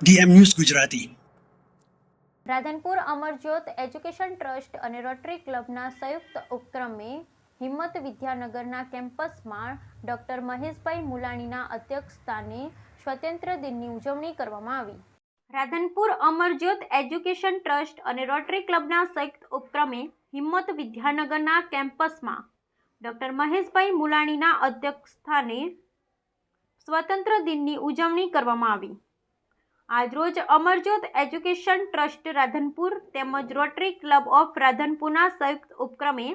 DM news Gujarati. Radhanpur Amarjyot education trust અને rotary ક્લબના સંયુક્ત ઉપક્રમે હિંમત વિદ્યાનગરના કેમ્પસમાં ડોક્ટર મહેશભાઈ મુલાણીના અધ્યક્ષસ્થાને સ્વતંત્ર દિનની ઉજવણી કરવામાં આવી। રાધનપુર અમરજ્યોત એજ્યુકેશન ટ્રસ્ટ અને રોટરી ક્લબના સંયુક્ત ઉપક્રમે હિંમત વિદ્યાનગરના કેમ્પસમાં ડોક્ટર મહેશભાઈ મુલાણીના અધ્યક્ષસ્થાને સ્વતંત્ર દિનની ઉજવણી કરવામાં આવી। આજરોજ અમરજ્યોત એજ્યુકેશન ટ્રસ્ટ રાધનપુર તેમજ રોટરી ક્લબ ઓફ રાધનપુરના સંયુક્ત ઉપક્રમે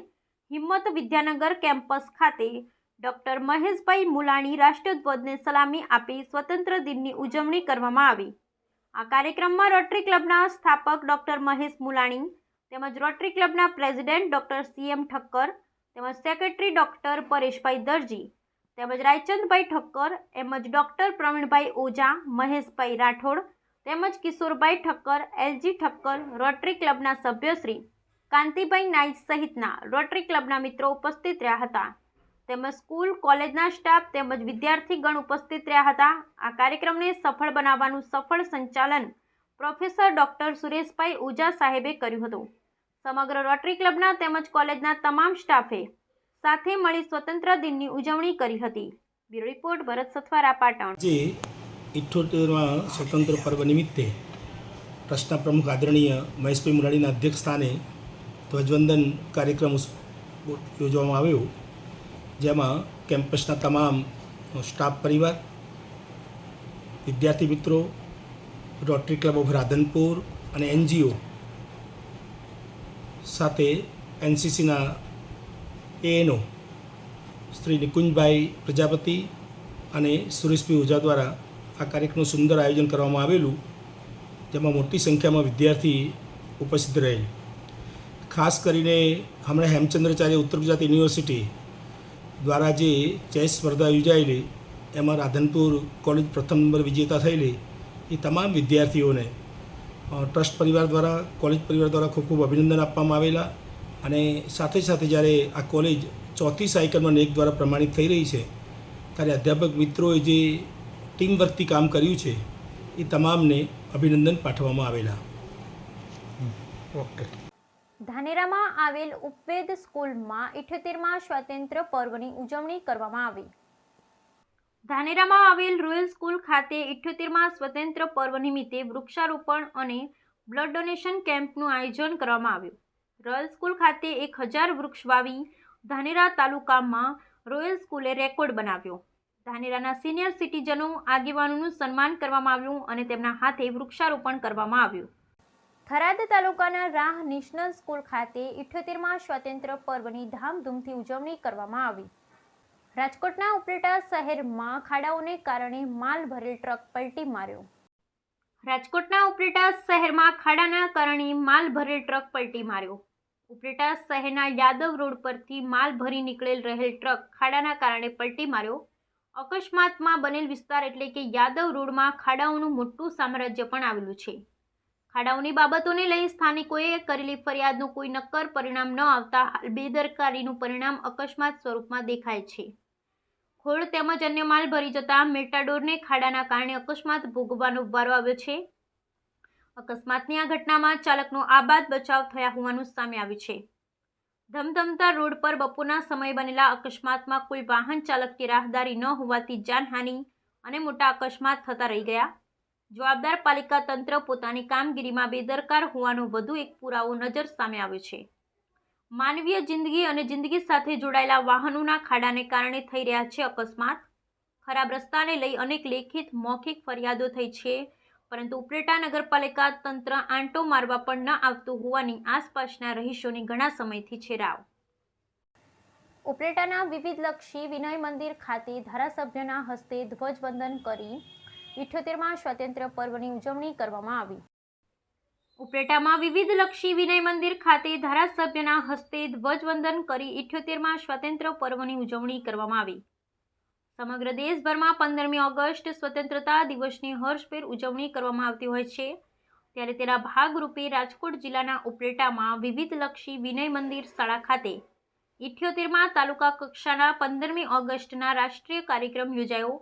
હિંમત વિદ્યાનગર કેમ્પસ ખાતે ડોક્ટર મહેશભાઈ મુલાણી રાષ્ટ્રધ્વજને સલામી આપી સ્વતંત્ર દિનની ઉજવણી કરવામાં આવી। આ કાર્યક્રમમાં રોટરી ક્લબના સ્થાપક ડોક્ટર મહેશ મુલાણી તેમજ રોટરી ક્લબના પ્રેસિડેન્ટ ડોક્ટર CM ઠક્કર તેમજ સેક્રેટરી ડોક્ટર પરેશભાઈ દરજી તેમજ રાયચંદભાઈ ઠક્કર તેમજ ડોક્ટર પ્રવીણભાઈ ઓઝા, મહેશભાઈ રાઠોડ તેમજ કિશોરભાઈ ઠક્કર, LG ઠક્કર, રોટરી ક્લબના સભ્યશ્રી કાંતિભાઈ નાઈક સહિતના રોટરી ક્લબના મિત્રો ઉપસ્થિત રહ્યા હતા તેમજ સ્કૂલ કોલેજના સ્ટાફ તેમજ વિદ્યાર્થીગણ ઉપસ્થિત રહ્યા હતા। આ કાર્યક્રમને સફળ બનાવવાનું સફળ સંચાલન પ્રોફેસર ડોક્ટર સુરેશભાઈ ઓઝા સાહેબે કર્યું હતું। સમગ્ર રોટરી ક્લબના તેમજ કોલેજના તમામ સ્ટાફે સાથે મળી સ્વતંત્ર દિનની ઉજવણી કરી હતી। બ્યુરો રિપોર્ટ ભરત સથવારા, પાટણ। જે 78મા સ્વતંત્ર પર્વ નિમિત્તે ટ્રસ્ટના પ્રમુખ આદરણીય મહેશભાઈ મુલાણીના અધ્યક્ષસ્થાને ધ્વજવંદન કાર્યક્રમ યોજવામાં આવ્યો, જેમાં કેમ્પસના તમામ સ્ટાફ પરિવાર, વિદ્યાર્થી મિત્રો, રોટરી ક્લબ ઓફ રાધનપુર અને NGO સાથે NCCના ANO શ્રી નિકુંજભાઈ પ્રજાપતિ અને સુરેશભાઈ ઓઝા દ્વારા આ કાર્યક્રમનું સુંદર આયોજન કરવામાં આવેલું, જેમાં મોટી સંખ્યામાં વિદ્યાર્થી ઉપસ્થિત રહેલ। ખાસ કરીને હમણાં હેમચંદ્રાચાર્ય ઉત્તર ગુજરાત યુનિવર્સિટી દ્વારા જે ચેસ સ્પર્ધા યોજાયેલી, એમાં રાધનપુર કોલેજ પ્રથમ નંબર વિજેતા થયેલી એ તમામ વિદ્યાર્થીઓને ટ્રસ્ટ પરિવાર દ્વારા, કોલેજ પરિવાર દ્વારા ખૂબ ખૂબ અભિનંદન આપવામાં આવેલા। અને સાથે સાથે જ્યારે આ કોલેજ ચોથી સાયકલમાં NAAC દ્વારા પ્રમાણિત થઈ રહી છે, ત્યારે અધ્યાપક મિત્રોએ જે ટીમ વર્કથી કામ કર્યું છે એ તમામને અભિનંદન પાઠવવામાં આવેલા। ઓકે। ધાનેરામાં આવેલ ઉપવેદ સ્કૂલમાં 78મા સ્વાતંત્ર્ય પર્વની ઉજવણી કરવામાં આવી। ધાનેરામાં આવેલ રોયલ સ્કૂલ ખાતે 78મા સ્વતંત્ર પર્વ નિમિત્તે વૃક્ષારોપણ અને બ્લડ ડોનેશન કેમ્પનું આયોજન કરવામાં આવ્યું। રોયલ સ્કૂલ ખાતે 1000 વૃક્ષ વાવી ધાનેરા તાલુકામાં રોયલ સ્કૂલે રેકોર્ડ બનાવ્યો। ધાનેરાના સિનિયર સિટીઝનો આગેવાનોનું સન્માન કરવામાં આવ્યું અને તેમના હાથે વૃક્ષારોપણ કરવામાં આવ્યું। થરાદ તાલુકાના રાહ નેશનલ સ્કૂલ ખાતે 78મા સ્વાતંત્ર્ય પર્વની ધામધૂમથી ઉજવણી કરવામાં આવી। રાજકોટના ઉપલેટા શહેરમાં ખાડાઓને કારણે માલ ભરેલ ટ્રક પલટી માર્યો। રાજકોટના ઉપલેટા શહેરમાં ખાડાના કારણે માલ ભરેલ ટ્રક પલટી માર્યો। ઉપલેટા શહેરના યાદવ રોડ પરથી માલ ભરી નીકળેલ રહેલ ટ્રક ખાડાના કારણે પલટી માર્યો। અકસ્માતમાં બનેલ વિસ્તાર એટલે કે યાદવ રોડમાં ખાડાઓનું મોટું સામ્રાજ્ય પણ આવેલું છે। ખાડાઓની બાબતોને લઈ સ્થાનિકોએ કરેલી ફરિયાદનું કોઈ નક્કર પરિણામ ન આવતા હાલ બેદરકારીનું પરિણામ અકસ્માત સ્વરૂપમાં દેખાય છે। ખોળ તેમજ અન્ય માલ ભરી જતા મેટાડોરને ખાડાના કારણે અકસ્માત ભોગવવાનો વારો આવ્યો છે। અકસ્માતની આ ઘટનામાં ચાલકનો આબાદ બચાવ થયા હોવાનું સામે આવ્યું છે। ધમધમતા રોડ પર બપોરના સમયે બનેલા અકસ્માતમાં કોઈ વાહન ચાલક કે રાહદારી ન હોવાથી જાનહાનિ અને મોટા અકસ્માત થતા રહી ગયા। જવાબદાર પાલિકા તંત્ર પોતાની કામગીરીમાં બેદરકાર હોવાનો વધુ એક પુરાવો નજર સામે આવ્યો છે। માનવીય જિંદગી અને જિંદગી સાથે જોડાયેલા વાહનોના ખાડાને કારણે થઈ રહ્યા છે અકસ્માત। ખરાબ રસ્તાને લઈ અનેક લેખિત મૌખિક ફરિયાદો થઈ છે, પરંતુ ઉપલેટા નગરપાલિકા તંત્ર આંટો મારવા પણ ન આવતું હોવાની આસપાસના રહીશોને ઘણા સમયથી છે રાવ। ઉપલેટાના વિવિધલક્ષી વિનય મંદિર ખાતે ધારાસભ્યના હસ્તે ધ્વજવંદન કરી 78મા સ્વાતંત્ર્ય પર્વની ઉજવણી કરવામાં આવી। ઉપલેટામાં વિવિધલક્ષી વિનય મંદિર ખાતે ધારાસભ્યના હસ્તે ધ્વજવંદન કરી 78મા સ્વાતંત્ર્ય પર્વની ઉજવણી કરવામાં આવી। સમગ્ર દેશભરમાં 15મી ઓગસ્ટ સ્વતંત્રતા દિવસની હર્ષભેર ઉજવણી કરવામાં આવતી હોય છે, ત્યારે તેના ભાગરૂપે રાજકોટ જિલ્લાના ઉપલેટામાં વિવિધલક્ષી વિનય મંદિર શાળા ખાતે 78મા તાલુકા કક્ષાના 15મી ઓગસ્ટના રાષ્ટ્રીય કાર્યક્રમ યોજાયો,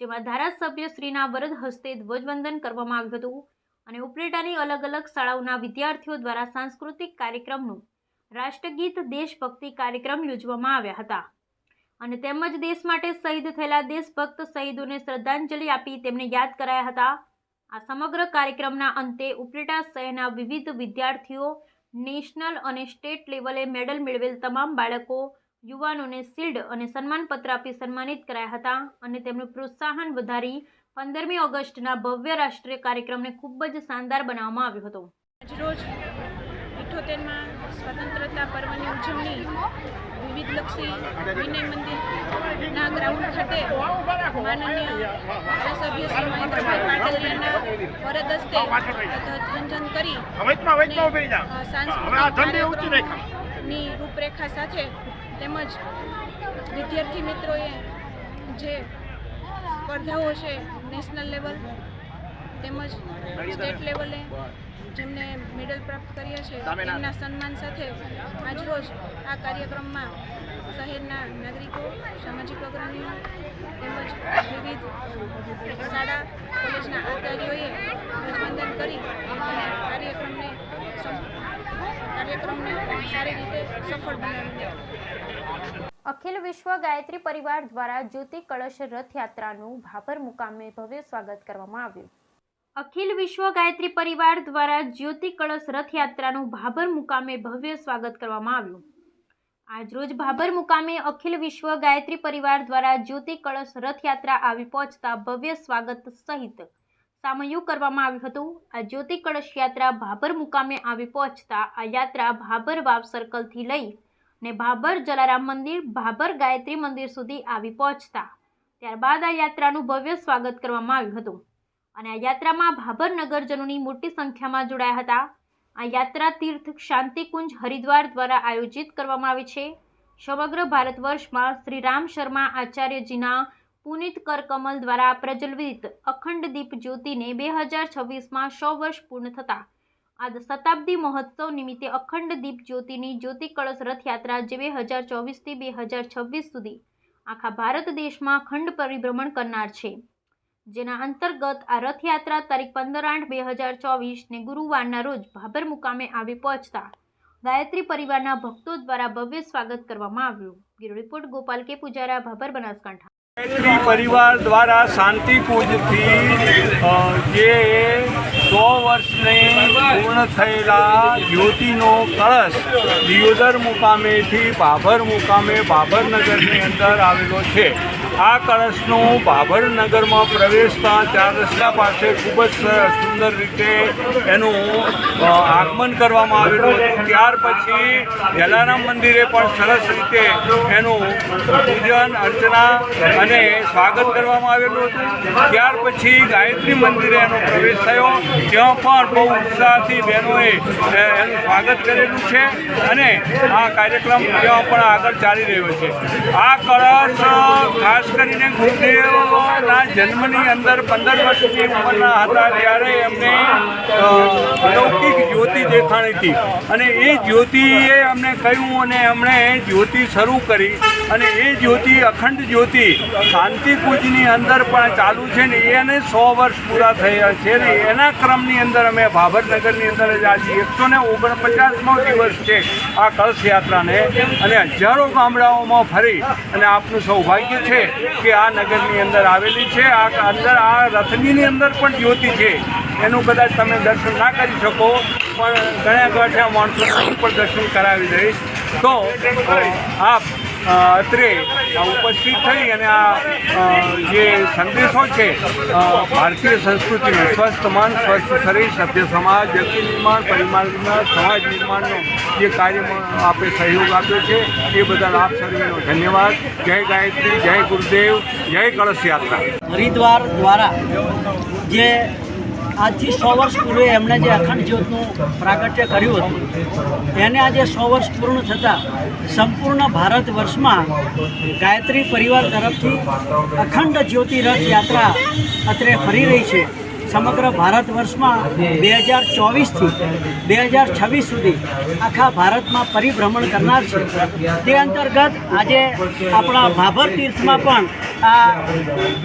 જેમાં ધારાસભ્યશ્રીના વરદ હસ્તે ધ્વજવંદન કરવામાં આવ્યું હતું અને ઉપલેટાની અલગ અલગ શાળાઓના વિદ્યાર્થીઓ દ્વારા સાંસ્કૃતિક કાર્યક્રમનું રાષ્ટ્રગીત દેશભક્તિ કાર્યક્રમ યોજવામાં આવ્યા હતા અને તેમજ દેશ માટે શહીદ થયેલા દેશભક્ત શહીદોને શ્રદ્ધાંજલિ આપી તેમને યાદ કરાયા હતા. આ સમગ્ર કાર્યક્રમના અંતે ઉપલેટા શહેરના વિવિધ વિદ્યાર્થીઓ નેશનલ અને સ્ટેટ લેવલે મેડલ મેળવેલ તમામ બાળકો યુવાનોને શિલ્ડ અને સન્માનપત્ર આપી સન્માનિત કરાયા હતા અને તેમનું પ્રોત્સાહન વધારી 15મી ઓગસ્ટના ભવ્ય રાષ્ટ્રીય કાર્યક્રમને ખૂબ જ શાનદાર બનાવવામાં આવ્યો હતો. આજરોજ 78માં સ્વતંત્રતા પર્વની ઉજવણી વિવિધલક્ષી વિનય મંદિરના ગ્રાઉન્ડ ખાતે માનનીય ધારાસભ્ય શ્રી મહેન્દ્રભાઈ પાટલિયાના વરદ હસ્તે ધ્વજવંદન કરી સાંસ્કૃતિક કાર્યક્રમની રૂપરેખા સાથે તેમજ વિદ્યાર્થી મિત્રોએ જે સ્પર્ધાઓ છે નેશનલ લેવલ તેમજ સ્ટેટ લેવલે જેમને મેડલ પ્રાપ્ત કર્યા છે તેમના સન્માન સાથે આજરોજ આ કાર્યક્રમમાં શહેરના નાગરિકો, સામાજિક અગ્રણીઓ તેમજ વિવિધ શાળા કોલેજના આચાર્યોએ ધ્વજવંદન કરી અને કાર્યક્રમને સારી રીતે સફળ બનાવી. અખિલ વિશ્વ ગાયત્રી પરિવાર દ્વારા જ્યોતિ કળશ રથયાત્રાનું ભાભર મુકામે ભવ્ય સ્વાગત કરવામાં આવ્યું. અખિલ વિશ્વ ગાયત્રી પરિવાર દ્વારા જ્યોતિ કળશ રથયાત્રાનું ભાભર મુકામે ભવ્ય સ્વાગત કરવામાં આવ્યું. આજરોજ ભાભર મુકામે અખિલ વિશ્વ ગાયત્રી પરિવાર દ્વારા જ્યોતિ કળશ રથયાત્રા આવી પહોંચતા ભવ્ય સ્વાગત સહિત સામયું કરવામાં આવ્યું હતું. આ જ્યોતિ કળશ યાત્રા ભાભર મુકામે આવી પહોંચતા આ યાત્રા ભાભર વાવ સર્કલથી લઈ ને ભાભર જલારામ મંદિર, ભાભર ગાયત્રી મંદિર સુધી આવી પહોંચતા ત્યારબાદ આ યાત્રાનું ભવ્ય સ્વાગત કરવામાં આવ્યું હતું અને આ યાત્રામાં ભાભર નગરજનોની મોટી સંખ્યામાં જોડાયા હતા. આ યાત્રા તીર્થ શાંતિકુંજ હરિદ્વાર દ્વારા આયોજિત કરવામાં આવી છે. સમગ્ર ભારત વર્ષમાં શ્રી રામ શર્મા આચાર્યજીના પુનિત કરકમલ દ્વારા પ્રજ્વલિત અખંડ દીપ જ્યોતિને 2026માં 100 વર્ષ પૂર્ણ થતા આજ શતાબ્દી મહોત્સવ નિમિત્તે અખંડ દીપ જ્યોતિની જ્યોતિ કળશ રથયાત્રા જે 2024થી 2026 સુધી આખા ભારત દેશમાં અખંડ પરિભ્રમણ કરનાર છે. જેના અંતર્ગત આ રથયાત્રા તારીખ 15/8/2024 ને ગુરુવારના રોજ ભાભર મુકામે આવી પહોંચતા ગાયત્રી પરિવારના ભક્તો દ્વારા ભવ્ય સ્વાગત કરવામાં આવ્યું. બ્યુરો રિપોર્ટ ગોપાલ કે પૂજારા, ભાભર, બનાસકાંઠા. ગાયત્રી પરિવાર દ્વારા શાંતિકુંજથી જે 100 વર્ષને પૂર્ણ થયેલા જ્યોતિનો કળશ દિયોદર મુકામેથી ભાભર મુકામે ભાભર નગરની અંદર આવેલો છે. આ કળશનું ભાભર નગરમાં પ્રવેશતા 4 રસ્તા પાસે ખૂબ જ સુંદર રીતે એનું આગમન કરવામાં આવેલું હતું. ત્યાર પછી જલારામ મંદિરે પણ સરસ રીતે એનું પૂજન અર્ચના અને સ્વાગત કરવામાં આવેલું હતું. ત્યાર પછી ગાયત્રી મંદિરે એનો પ્રવેશ થયો. ત્યાં પણ બહુ ઉત્સાહથી બહેનોએ એનું સ્વાગત કરેલું છે અને આ કાર્યક્રમ ત્યાં પણ આગળ ચાલી રહ્યો છે. આ કળશ ખાસ કરીને ગુરુદેવના જન્મની અંદર 15 વર્ષની ઉંમરના હતા ત્યારે એમને લૌકિક જ્યોતિ દેખાણી હતી અને એ જ્યોતિએ અમને કહ્યું અને એમણે જ્યોતિ શરૂ કરી અને એ જ્યોતિ અખંડ જ્યોતિ શાંતિકુંજની અંદર પણ ચાલુ છે ને એને 100 વર્ષ પૂરા થયા છે ને એના ક્રમની અંદર અમે ભાભર નગરની અંદર જ આજે 149મો દિવસ છે આ કળશ યાત્રાને અને હજારો ગામડાઓમાં ફરી અને આપનું સૌભાગ્ય છે કે આ નગરની અંદર આવેલી છે. આ અંદર આ રથની અંદર પણ જ્યોતિ છે. એનું કદાચ તમે દર્શન ના કરી શકો પણ ઘણા ગાંઠ્યા માણસોને પણ દર્શન કરાવી દઈશ. તો આપ અત્રે ઉપસ્થિત થઈ અને આ જે સંદેશો છે ભારતીય સંસ્કૃતિનો સ્વસ્થ મન, સ્વસ્થ શરીર, સભ્ય સમાજ, વ્યક્તિ નિર્માણ, પરિવાર નિર્માણ, સમાજ નિર્માણનો જે કાર્યમાં આપે સહયોગ આપ્યો છે એ બદલ આપ સર્વેનો ધન્યવાદ. જય ગાયત્રી, જય ગુરુદેવ, જય કળશ યાત્રા. હરિદ્વાર દ્વારા જે આજથી 100 વર્ષ પૂર્વે એમણે જે અખંડ જ્યોતનું પ્રાગટ્ય કર્યું હતું એને આજે 100 વર્ષ પૂર્ણ થતાં સંપૂર્ણ ભારત વર્ષમાં ગાયત્રી પરિવાર તરફથી અખંડ જ્યોતિ રથ યાત્રા અત્રે ફરી રહી છે. સમગ્ર ભારત વર્ષમાં 2024થી 2026 સુધી આખા ભારતમાં પરિભ્રમણ કરનાર છે. તે અંતર્ગત આજે આપણા ભાભર તીર્થમાં પણ આ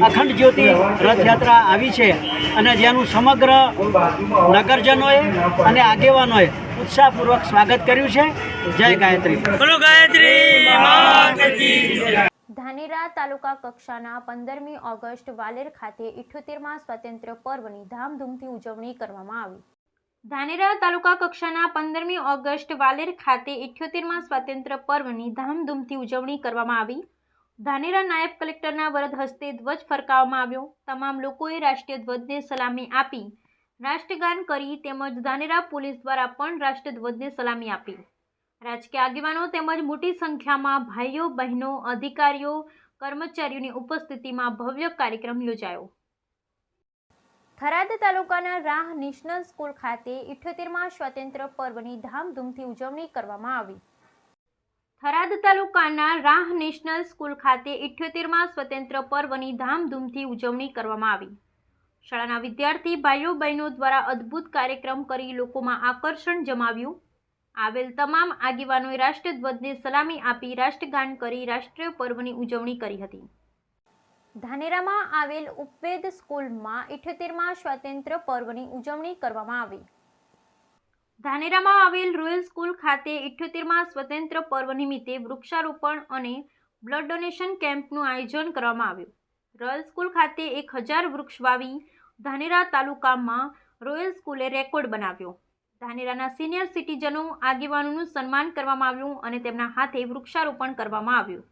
અખંડ જ્યોતિ રથયાત્રા આવી છે અને જેનું સમગ્ર નગરજનોએ અને આગેવાનોએ ઉત્સાહપૂર્વક સ્વાગત કર્યું છે. જય ગાયત્રી. બોલો ગાયત્રી માત કી જય. ધાનેરા તાલુકા કક્ષાના 15મી ઓગસ્ટ વાલેર ખાતે 78મા સ્વાતંત્ર્ય પર્વની ધામધૂમથી ઉજવણી કરવામાં આવી. ધાનેરા તાલુકા કક્ષાના 15મી ઓગસ્ટ વાલેર ખાતે 78મા સ્વાતંત્ર્ય પર્વની ધામધૂમથી ઉજવણી કરવામાં આવી. ધાનેરા નાયબ કલેક્ટરના વરદ હસ્તે ધ્વજ ફરકાવવામાં આવ્યો. તમામ લોકોએ રાષ્ટ્રીય ધ્વજને સલામી આપી રાષ્ટ્રગાન કરી તેમજ ધાનેરા પોલીસ દ્વારા પણ રાષ્ટ્રધ્વજને સલામી આપી. રાજકીય આગેવાનો તેમજ મોટી સંખ્યામાં ભાઈઓ બહેનો અધિકારીઓ કર્મચારીઓની ઉપસ્થિતિમાં ભવ્ય કાર્યક્રમ યોજાયો. થરાદ તાલુકાના રાહ નેશનલ સ્કૂલ ખાતે 78મા સ્વાતંત્ર્ય પર્વની ધામધૂમથી ઉજવણી કરવામાં આવી. થરાદ તાલુકાના રાહ નેશનલ સ્કૂલ ખાતે 78મા સ્વાતંત્ર્ય પર્વની ધામધૂમથી ઉજવણી કરવામાં આવી. શાળાના વિદ્યાર્થી ભાઈઓ બહેનો દ્વારા અદ્ભુત કાર્યક્રમ કરી લોકોમાં આકર્ષણ જમાવ્યું. આવેલ તમામ આગેવાનોએ રાષ્ટ્રધ્વજને સલામી આપી રાષ્ટ્રગાન કરી રાષ્ટ્રીય પર્વની ઉજવણી કરી હતી. ધાનેરામાં આવેલ ઉપવેદ સ્કૂલમાં 78મા સ્વાતંત્ર્ય પર્વની ઉજવણી કરવામાં આવી. ધાનેરામાં આવેલ રોયલ સ્કૂલ ખાતે 78મા સ્વાતંત્ર્ય પર્વ નિમિત્તે વૃક્ષારોપણ અને બ્લડ ડોનેશન કેમ્પનું આયોજન કરવામાં આવ્યું. રોયલ સ્કૂલ ખાતે 1000 વૃક્ષ વાવી ધાનેરા તાલુકામાં રોયલ સ્કૂલે રેકોર્ડ બનાવ્યો. ધાનેરાના સિનિયર સિટીઝનો આગેવાનોનું સન્માન કરવામાં આવ્યું અને તેમના હાથે વૃક્ષારોપણ કરવામાં આવ્યું.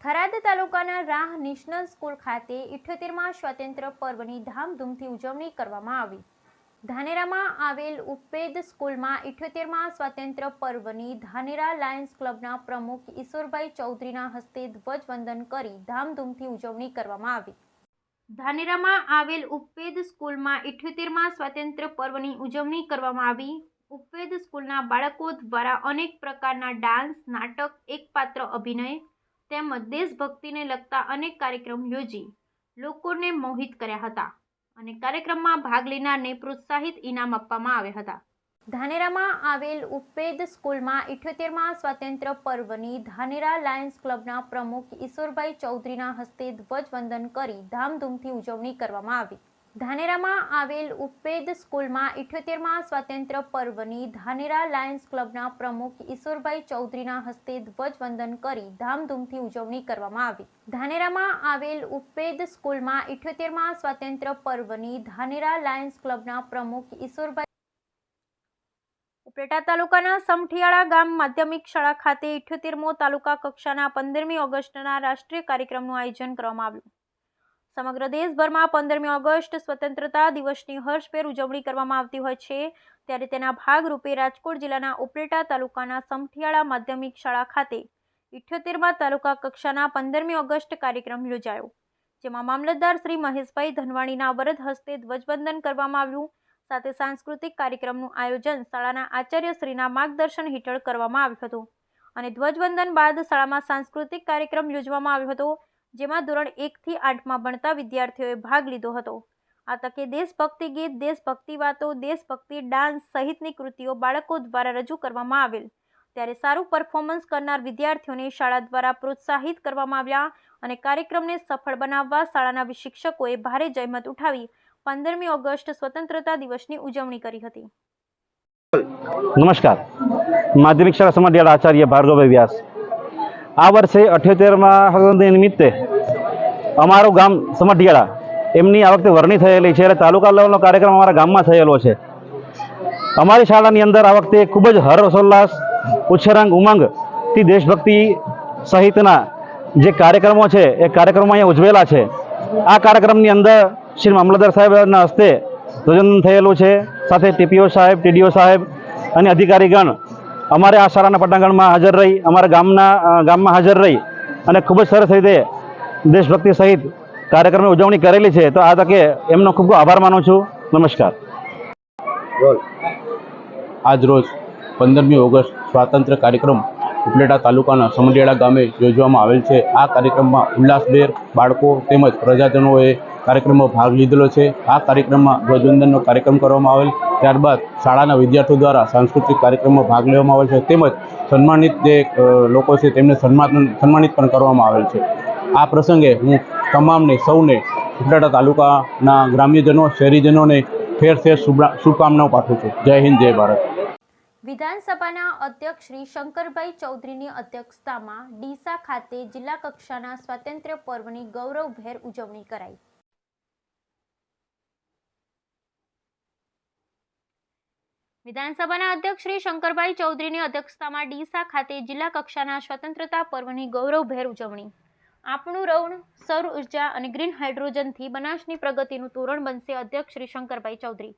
થરાદ તાલુકાના રાહ નેશનલ સ્કૂલ ખાતે 78મા સ્વાતંત્ર્ય પર્વની ધામધૂમથી ઉજવણી કરવામાં આવી. ધાનેરામાં આવેલ ઉપવેદ સ્કૂલમાં 78મા સ્વાતંત્ર્ય પર્વની ધાનેરા લાયન્સ ક્લબના પ્રમુખ ઈશ્વરભાઈ ચૌધરીના હસ્તે ધ્વજવંદન કરી ધામધૂમથી ઉજવણી કરવામાં આવી. ધાનેરામાં આવેલ ઉપવેદ સ્કૂલમાં 78મા સ્વાતંત્ર્ય પર્વની ઉજવણી કરવામાં આવી. ઉપવેદ સ્કૂલના બાળકો દ્વારા અનેક પ્રકારના ડાન્સ, નાટક, એકપાત્ર અભિનય તેમજ દેશભક્તિને લગતા અનેક કાર્યક્રમ યોજી લોકોને મોહિત કર્યા હતા અને કાર્યક્રમમાં ભાગ લેનારને પ્રોત્સાહિત ઇનામ આપવામાં આવ્યા હતા. ધાનેરામાં આવેલ ઉપવેદ સ્કૂલમાં 78મા સ્વાતંત્ર્ય પર્વની ધાનેરા લાયન્સ ક્લબના પ્રમુખ ઈશ્વરભાઈ ચૌધરીના હસ્તે ધ્વજવંદન કરી ધામધૂમથી ઉજવણી કરવામાં આવી. ધાનેરામાં આવેલ ઉપવેદ સ્કૂલમાં 78મા સ્વાતંત્ર્ય પર્વની ધાનેરા લાયન્સ ક્લબના પ્રમુખ ઈશ્વરભાઈ ચૌધરીના હસ્તે ધ્વજવંદન કરી ધામધૂમથી ઉજવણી કરવામાં આવી. ધાનેરામાં આવેલ ઉપવેદ સ્કૂલમાં 78મા સ્વાતંત્ર્ય પર્વની ધાનેરા લાયન્સ ક્લબના પ્રમુખ ઈશ્વરભાઈ. ઉપલેટા તાલુકાના સમઠિયાળા ગામ માધ્યમિક શાળા ખાતે 78મો તાલુકા કક્ષાના 15મી ઓગસ્ટના રાષ્ટ્રીય કાર્યક્રમનું આયોજન કરવામાં આવ્યું. સમગ્ર દેશભરમાં 15મી ઓગસ્ટ સ્વતંત્રતા દિવસની હર્ષભેર ઉજવણી કરવામાં આવતી હોય છે, ત્યારે તેના ભાગરૂપે રાજકોટ જિલ્લાના ઉપલેટા તાલુકાના સમઠિયાળા માધ્યમિક શાળા ખાતે 78મા તાલુકા કક્ષાના 15મી ઓગસ્ટ કાર્યક્રમ યોજાયો, જેમાં મામલતદાર શ્રી મહેશભાઈ ધનવાણીના વરદ હસ્તે ધ્વજવંદન કરવામાં આવ્યું. સાથે સાંસ્કૃતિક કાર્યક્રમનું આયોજન શાળાના આચાર્યશ્રીના માર્ગદર્શન હેઠળ કરવામાં આવ્યું હતું અને ધ્વજવંદન બાદ શાળામાં સાંસ્કૃતિક કાર્યક્રમ યોજવામાં આવ્યો હતો, જેમાં ધોરણ 1 થી 8માં ભણતા વિદ્યાર્થીઓએ ભાગ લીધો હતો. આ તકે દેશભક્તિ ગીત, દેશભક્તિ વાતો, દેશભક્તિ ડાન્સ સહિતની કૃતિઓ બાળકો દ્વારા રજૂ કરવામાં આવેલ, ત્યારે સારું પરફોર્મન્સ કરનાર વિદ્યાર્થીઓને શાળા દ્વારા પ્રોત્સાહિત કરવામાં આવ્યા અને કાર્યક્રમને સફળ બનાવવા શાળાના શિક્ષકોએ ભારે જહેમત ઉઠાવી 15મી ઓગસ્ટ સ્વતંત્રતા દિવસની ઉજવણી કરી હતી. નમસ્કાર, માધ્યમિક શાળા સમઢિયાળા આચાર્ય ભાર્ગવભાઈ વ્યાસ. આ વર્ષે 78મા સ્વાતંત્ર્ય નિમિત્તે અમારું ગામ સમઢિયાળા એમની આ વખતે વરણી થયેલી છે, એટલે તાલુકા લેવલનો કાર્યક્રમ અમારા ગામમાં થયેલો છે. અમારી શાળાની અંદર આ વખતે ખૂબ જ હર્ષોલ્લાસ, ઉચ્છરાંગ ઉમંગથી દેશભક્તિ સહિતના જે કાર્યક્રમો છે એ કાર્યક્રમો અહીંયા ઉજવેલા છે. આ કાર્યક્રમની અંદર શ્રી મામલતદાર સાહેબના હસ્તે ધ્વજવંદન થયેલું છે. સાથે ટીપીઓ સાહેબ, ટીડીઓ સાહેબ અને અધિકારીગણ અમારે આ શાળાના પટાંગણમાં હાજર રહી, અમારા ગામમાં હાજર રહી અને ખૂબ જ સરસ રીતે દેશભક્તિ સહિત કાર્યક્રમની ઉજવણી કરેલી છે. તો આ તકે એમનો ખૂબ ખૂબ આભાર માનું છું. નમસ્કાર. આજ રોજ 15મી ઓગસ્ટ સ્વાતંત્ર્ય કાર્યક્રમ ઉપલેટા તાલુકાના સમઢિયાળા ગામે યોજવામાં આવેલ છે. આ કાર્યક્રમમાં ઉલ્લાસભેર બાળકો તેમજ પ્રજાજનોએ કાર્યક્રમમાં ભાગ લીધેલો છે. આ કાર્યક્રમમાં ધ્વજવંદનનો કાર્યક્રમ કરવામાં આવેલ, ત્યારબાદ શાળાના વિદ્યાર્થીઓ દ્વારા સાંસ્કૃતિક કાર્યક્રમમાં ભાગ લેવામાં આવેલ છે, તેમજ સન્માનિત જે લોકો છે તેમને સન્માનિત પણ કરવામાં આવેલ છે. આ પ્રસંગે હું તમામને સૌને ઉપલેટા તાલુકાના ગ્રામ્યજનો, શહેરીજનોને ઠેર ઠેર શુભકામનાઓ પાઠવું છું. જય હિન્દ, જય ભારત. વિધાનસભાના અધ્યક્ષ શ્રી શંકરભાઈ ચૌધરીની અધ્યક્ષતામાં ડીસા ખાતે જિલ્લા કક્ષાના સ્વાતંત્ર્ય પર્વની ગૌરવભેર ઉજવણી કરાઈ. વિધાનસભાના અધ્યક્ષ શ્રી શંકરભાઈ ચૌધરીની અધ્યક્ષતામાં ડીસા ખાતે જિલ્લા કક્ષાના સ્વતંત્રતા પર્વની ગૌરવભેર ઉજવણી. આપણું રૌણ સૌર ઉર્જા અને ગ્રીન હાઇડ્રોજનથી બનાસની પ્રગતિનું તોરણ બનશે. અધ્યક્ષ શ્રી શંકરભાઈ ચૌધરી.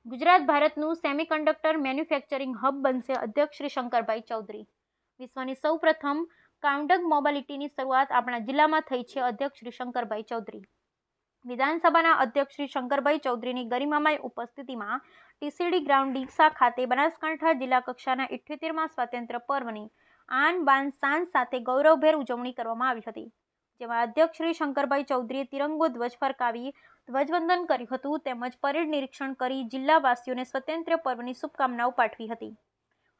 ગુજરાત ભારતનું સેમિકન્ડક્ટર મેન્યુફેક્ચરિંગ હબ બનશે. અધ્યક્ષ શ્રી શંકરભાઈ ચૌધરી. વિશ્વની સૌપ્રથમ કાઉન્ડંગ મોબાલિટીની શરૂઆત આપણા જિલ્લામાં થઈ છે. અધ્યક્ષ શ્રી શંકરભાઈ ચૌધરી. વિધાનસભાના અધ્યક્ષ શ્રી શંકરભાઈ ચૌધરીની ગરિમામય ઉપસ્થિતિમાં ટીસીડી ગ્રાઉન્ડ ડીસા ખાતે બનાસકાંઠા જિલ્લા કક્ષાના 78મા સ્વાતંત્ર્ય પર્વની આન બાન શાન સાથે ગૌરવભેર ઉજવણી કરવામાં આવી હતી, જેમાં અધ્યક્ષ શ્રી શંકરભાઈ ચૌધરીએ તિરંગો ધ્વજ ફરકાવી ધ્વજવંદન કર્યું હતું, તેમજ પરેડ નિરીક્ષણ કરી જિલ્લાવાસીઓને સ્વતંત્ર્ય પર્વની શુભકામનાઓ પાઠવી હતી.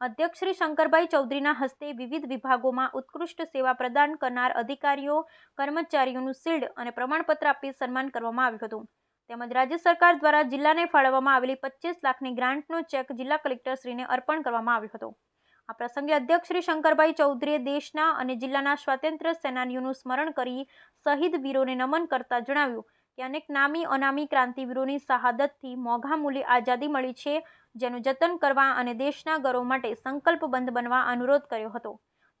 અધ્યક્ષ શ્રી શંકરભાઈ ચૌધરીના હસ્તે વિવિધ વિભાગોમાં ઉત્કૃષ્ટ સેવા પ્રદાન કરનાર અધિકારીઓ કર્મચારીઓનું શિલ્ડ અને પ્રમાણપત્ર આપી સન્માન કરવામાં આવ્યું હતું, તેમજ રાજ્ય સરકાર દ્વારા જિલ્લાને ફાળવવામાં આવેલી 25 લાખની ગ્રાન્ટનો ચેક જિલ્લા કલેક્ટરશ્રીને અર્પણ કરવામાં આવ્યો હતો. આ પ્રસંગે અધ્યક્ષ શ્રી શંકરભાઈ ચૌધરીએ દેશના અને જિલ્લાના સ્વાતંત્ર્ય સેનાનીઓનું સ્મરણ કરી શહીદ વીરોને નમન કરતા જણાવ્યું કે અનેક નામી અનામી ક્રાંતિવીરોની શહાદતથી મોંઘા મૂલ્યે આઝાદી મળી છે, જેનું જતન કરવા અને દેશના ગૌરવ માટે સંકલ્પબદ્ધ બનવા અનુરોધ કર્યો હતો.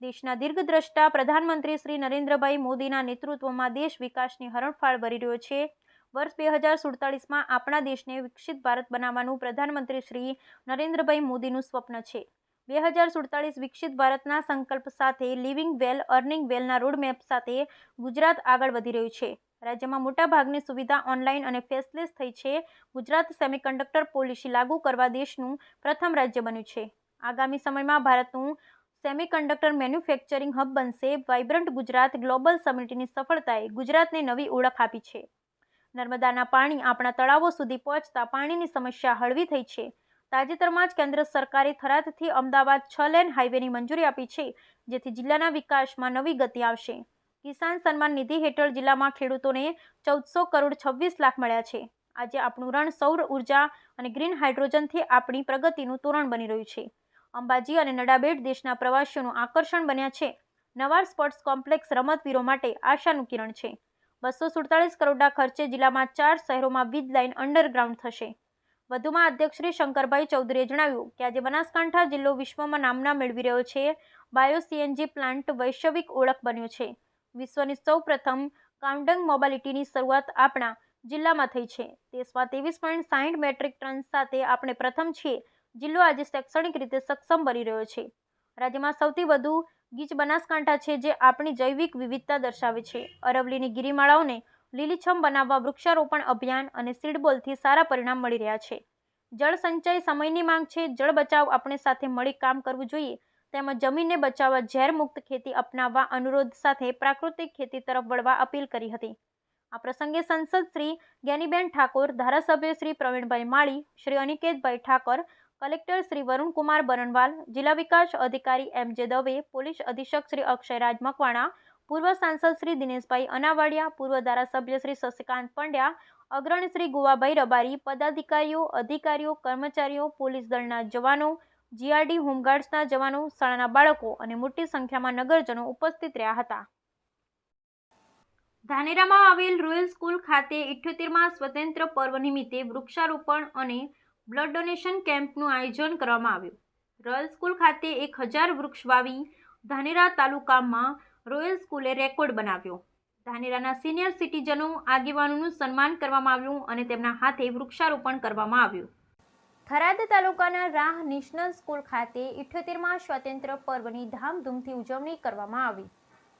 દેશના દીર્ઘદ્રષ્ટા પ્રધાનમંત્રી શ્રી નરેન્દ્રભાઈ મોદીના નેતૃત્વમાં દેશ વિકાસની હરણફાળ ભરી રહ્યો છે. વર્ષ 2047માં આપણા દેશને વિકસિત ભારત બનાવવાનું પ્રધાનમંત્રી શ્રી નરેન્દ્રભાઈ મોદીનું સ્વપ્ન છે. 2047 વિકસિત ભારતના સંકલ્પ સાથે લિવિંગ વેલ, અર્નિંગ વેલના રોડમેપ સાથે ગુજરાત આગળ વધી રહ્યું છે. રાજ્યમાં મોટાભાગની સુવિધા ઓનલાઈન અને ફેસલેસ થઈ છે. ગુજરાત સેમિકન્ડક્ટર પોલિસી લાગુ કરવા દેશનું પ્રથમ રાજ્ય બન્યું છે. આગામી સમયમાં ભારતનું સેમિકન્ડક્ટર મેન્યુફેક્ચરિંગ હબ બનશે. વાઇબ્રન્ટ ગુજરાત ગ્લોબલ સમિટની સફળતાએ ગુજરાતને નવી ઓળખ આપી છે. નર્મદાના પાણી આપણા તળાવો સુધી પહોંચતા પાણીની સમસ્યા હળવી થઈ છે. તાજેતરમાં જ કેન્દ્ર સરકારે થરાદથી અમદાવાદ 6 લેન હાઈવેની મંજૂરી આપી છે, જેથી જિલ્લાના વિકાસમાં નવી ગતિ આવશે. કિસાન સન્માન નિધિ હેઠળ જિલ્લામાં ખેડૂતોને 1400 કરોડ 26 લાખ મળ્યા છે. આજે આપણું રણ સૌર ઉર્જા અને ગ્રીન હાઇડ્રોજનથી આપણી પ્રગતિનું તોરણ બની રહ્યું છે. અંબાજી અને નડાબેટ દેશના પ્રવાસીઓનું આકર્ષણ બન્યા છે. નવા સ્પોર્ટ્સ કોમ્પ્લેક્સ રમતવીરો માટે આશાનું કિરણ છે. 247 કરોડના ખર્ચે જિલ્લામાં 4 શહેરોમાં વીજ લાઇન અંડરગ્રાઉન્ડ થશે. વધુમાં અધ્યક્ષ શ્રી શંકરભાઈ ચૌધરીએ જણાવ્યું કે આજે બનાસકાંઠા જિલ્લો વિશ્વમાં નામના મેળવી રહ્યો છે. બાયો સીએનજી પ્લાન્ટ વૈશ્વિક ઓળખ બન્યો છે. વિશ્વની સૌપ્રથમ કાઉન્ડંગ મોબાલિટીની શરૂઆત આપણા જિલ્લામાં થઈ છે. દેશમાં 23.60 મેટ્રિક ટન સાથે આપણે પ્રથમ છીએ. જિલ્લો આજે શૈક્ષણિક રીતે સક્ષમ બની રહ્યો છે. રાજ્યમાં સૌથી વધુ ગીચ બનાસકાંઠા છે, જે આપણી જૈવિક વિવિધતા દર્શાવે છે. અરવલ્લીની ગિરિમાળાઓને લીલીછમ બનાવવા વૃક્ષારોપણ અભિયાન અને સીડબોલથી સારા પરિણામ મળી રહ્યા છે. જળ સંચય સમયની માંગ છે. જળ બચાવ આપણે સાથે મળી કામ કરવું જોઈએ, તેમજ જમીનને બચાવવા ઝેરમુક્ત ખેતી અપનાવવા અનુરોધ સાથે પ્રાકૃતિક ખેતી તરફ વળવા અપીલ કરી હતી. આ પ્રસંગે સંસદ શ્રી જ્ઞાનીબેન ઠાકોર, ધારાસભ્ય શ્રી પ્રવીણભાઈ માળી, શ્રી અનિકેતભાઈ ઠાકર, કલેક્ટર શ્રી વરુણકુમાર બરનવાલ, જિલ્લા વિકાસ અધિકારી MJ દવે, પોલીસ અધિક્ષક શ્રી અક્ષયરાજ મકવાણા, પૂર્વ સાંસદ શ્રી દિનેશભાઈ અનાવાડિયા, પૂર્વ ધારાસભ્ય શ્રી શશિકાંત પંડ્યા, અગ્રણી શ્રી ગુવાભાઈ રબારી, પદાધિકારીઓ, અધિકારીઓ, કર્મચારીઓ, પોલીસ દળના જવાનો, GRD હોમગાર્ડ્સના જવાનો, શાળાના બાળકો અને મોટી સંખ્યામાં નગરજનો ઉપસ્થિત રહ્યા હતા. ધાનેરામાં આવેલ રોયલ સ્કૂલ ખાતે 78મા સ્વતંત્ર પર્વ નિમિત્તે વૃક્ષારોપણ અને બ્લડ ડોનેશન કેમ્પનું આયોજન કરવામાં આવ્યું. રોયલ સ્કૂલ ખાતે 1000 વૃક્ષ વાવી ધાનેરા તાલુકામાં રોયલ સ્કૂલે રેકોર્ડ બનાવ્યો. ધાનેરાના સિનિયર સિટીઝનો આગેવાનોનું સન્માન કરવામાં આવ્યું અને તેમના હાથે વૃક્ષારોપણ કરવામાં આવ્યું. થરાદ તાલુકાના રાહ નેશનલ સ્કૂલ ખાતે 78મા સ્વાતંત્ર્ય પર્વની ધામધૂમથી ઉજવણી કરવામાં આવી.